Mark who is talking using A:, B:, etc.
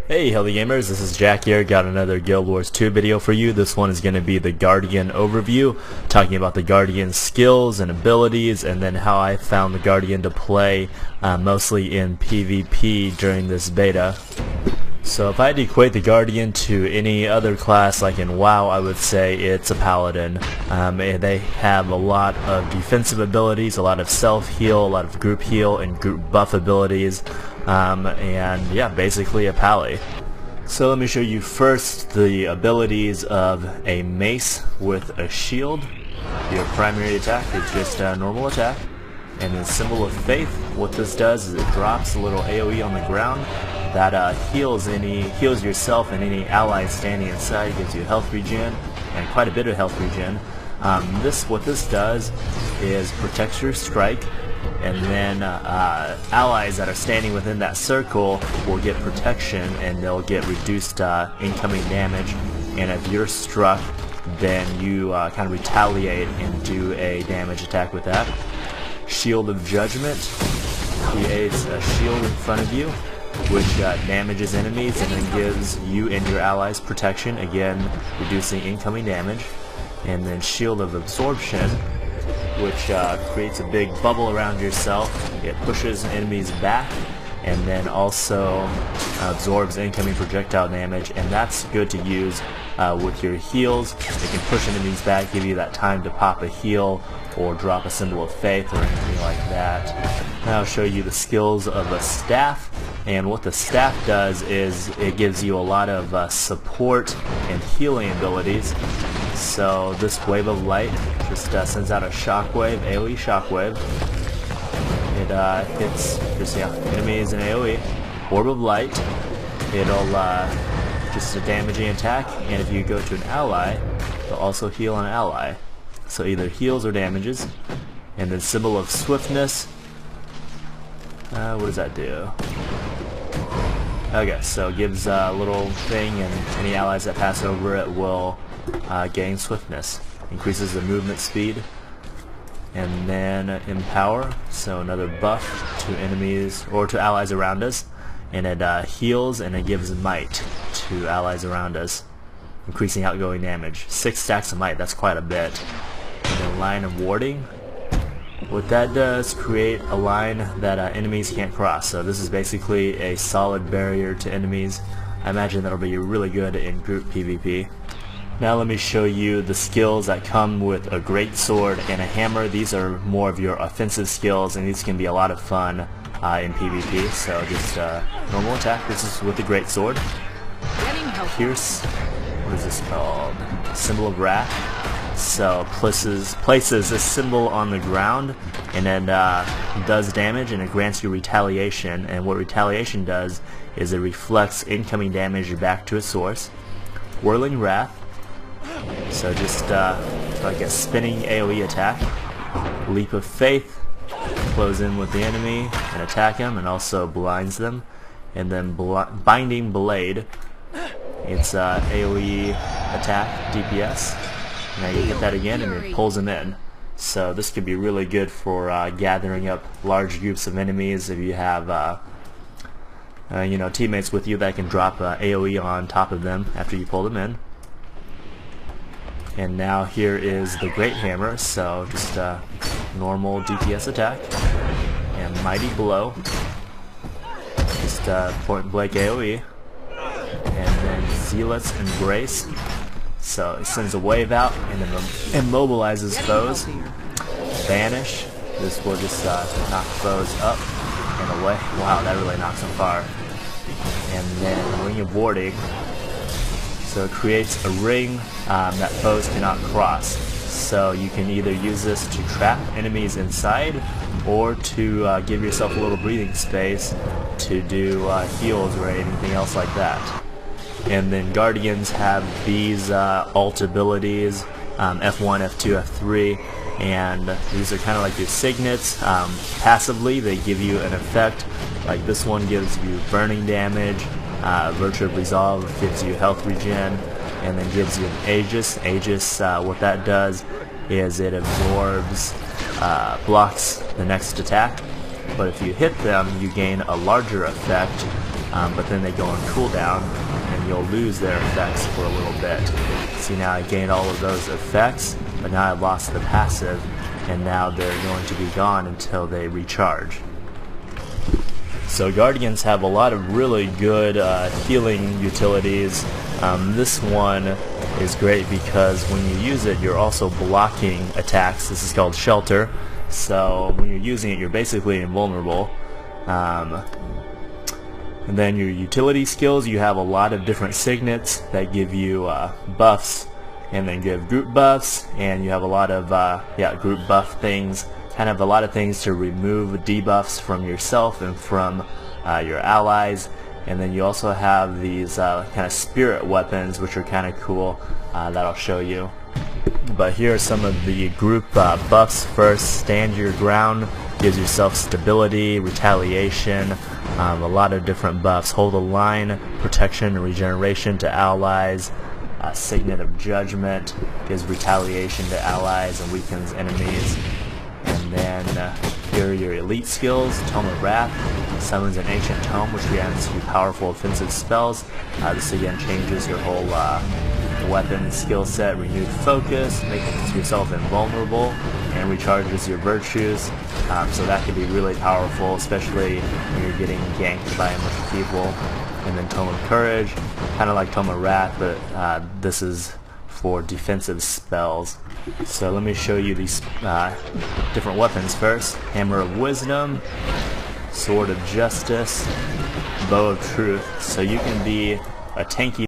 A: Hey Healthy Gamers, this is Jack here. Got another Guild Wars 2 video for you. This one is going to be the Guardian overview, talking about the Guardian's skills and abilities, and then how I found the Guardian to play mostly in PvP during this beta. So if I had to equate the Guardian to any other class like in WoW, I would say it's a Paladin. They have a lot of defensive abilities, a lot of self-heal, a lot of group heal, and group buff abilities. And yeah, basically a pally. So let me show you first the abilities of a mace with a shield. Your primary attack is just a normal attack. And the Symbol of Faith, what this does is it drops a little AoE on the ground that heals yourself and any allies standing inside, gives you health regen and quite a bit of health regen. What this does is protects your strike, and then allies that are standing within that circle will get protection and they'll get reduced incoming damage, and if you're struck then you kind of retaliate and do a damage attack with that. Shield of Judgment creates a shield in front of you which damages enemies and then gives you and your allies protection, again reducing incoming damage. And then Shield of Absorption, which creates a big bubble around yourself. It pushes enemies back and then also absorbs incoming projectile damage, and that's good to use with your heals. It can push enemies back, give you that time to pop a heal or drop a Symbol of Faith or anything like that. Now I'll show you the skills of a staff, and what the staff does is it gives you a lot of support and healing abilities. So this Wave of Light just sends out a shockwave, AoE shockwave. It hits just enemies in AoE. Orb of Light, it'll just a damaging attack, and if you go to an ally, it'll also heal an ally. So either heals or damages. And then Symbol of Swiftness, what does that do? Okay, so it gives a little thing, and any allies that pass over it will gain swiftness. Increases the movement speed. And then Empower, so another buff to enemies or to allies around us, and it heals and it gives might to allies around us, increasing outgoing damage. 6 stacks of might, that's quite a bit. And then Line of Warding, what that does, create a line that enemies can't cross. So this is basically a solid barrier to enemies. I imagine that'll be really good in group PvP. Now let me show you the skills that come with a great sword and a hammer. These are more of your offensive skills, and these can be a lot of fun in PvP. So just normal attack. This is with the great sword. Pierce. What is this called? Symbol of Wrath. So places a symbol on the ground and then does damage, and it grants you retaliation. And what retaliation does is it reflects incoming damage back to its source. Whirling Wrath. So just like a spinning AoE attack. Leap of Faith, close in with the enemy and attack him, and also blinds them. And then Binding Blade, it's AoE attack, DPS. Now you hit that again and it pulls him in. So this could be really good for gathering up large groups of enemies if you have teammates with you that can drop AoE on top of them after you pull them in. And now here is the Great Hammer, so just a normal DPS attack. And Mighty Blow, just point blank AoE. And then Zealot's Embrace, so it sends a wave out and then immobilizes foes. Banish, this will just knock foes up and away. Wow, that really knocks them far. And then Ring of Warding, so it creates a ring that foes cannot cross. So you can either use this to trap enemies inside or to give yourself a little breathing space to do heals or anything else like that. And then Guardians have these alt abilities, F1, F2, F3, and these are kind of like your signets. Passively, they give you an effect, like this one gives you burning damage, Virtue of Resolve gives you health regen, and then gives you an Aegis. Aegis, what that does is it absorbs, blocks the next attack, but if you hit them, you gain a larger effect, but then they go on cooldown and you'll lose their effects for a little bit. See, now I gained all of those effects, but now I lost the passive, and now they're going to be gone until they recharge. So Guardians have a lot of really good healing utilities. This one is great because when you use it, you're also blocking attacks. This is called Shelter. So when you're using it, you're basically invulnerable. And then your utility skills, you have a lot of different signets that give you buffs, and then give group buffs, and you have a lot of group buff things, kind of a lot of things to remove debuffs from yourself and from your allies. And then you also have these kind of spirit weapons, which are kind of cool, that I'll show you. But here are some of the group buffs. First, Stand Your Ground gives yourself stability, retaliation, a lot of different buffs. Hold the Line, protection and regeneration to allies. Signet of Judgment gives retaliation to allies and weakens enemies. And then here are your elite skills. Tome of Wrath summons an ancient tome which grants you powerful offensive spells. This again changes your whole weapon skill set. Renewed Focus makes yourself invulnerable and recharges your virtues. So that could be really powerful, especially when you're getting ganked by a bunch of people. And then Tome of Courage, kind of like Tome of Wrath, but this is for defensive spells. So let me show you these different weapons first. Hammer of Wisdom, Sword of Justice, Bow of Truth. So you can be a tanky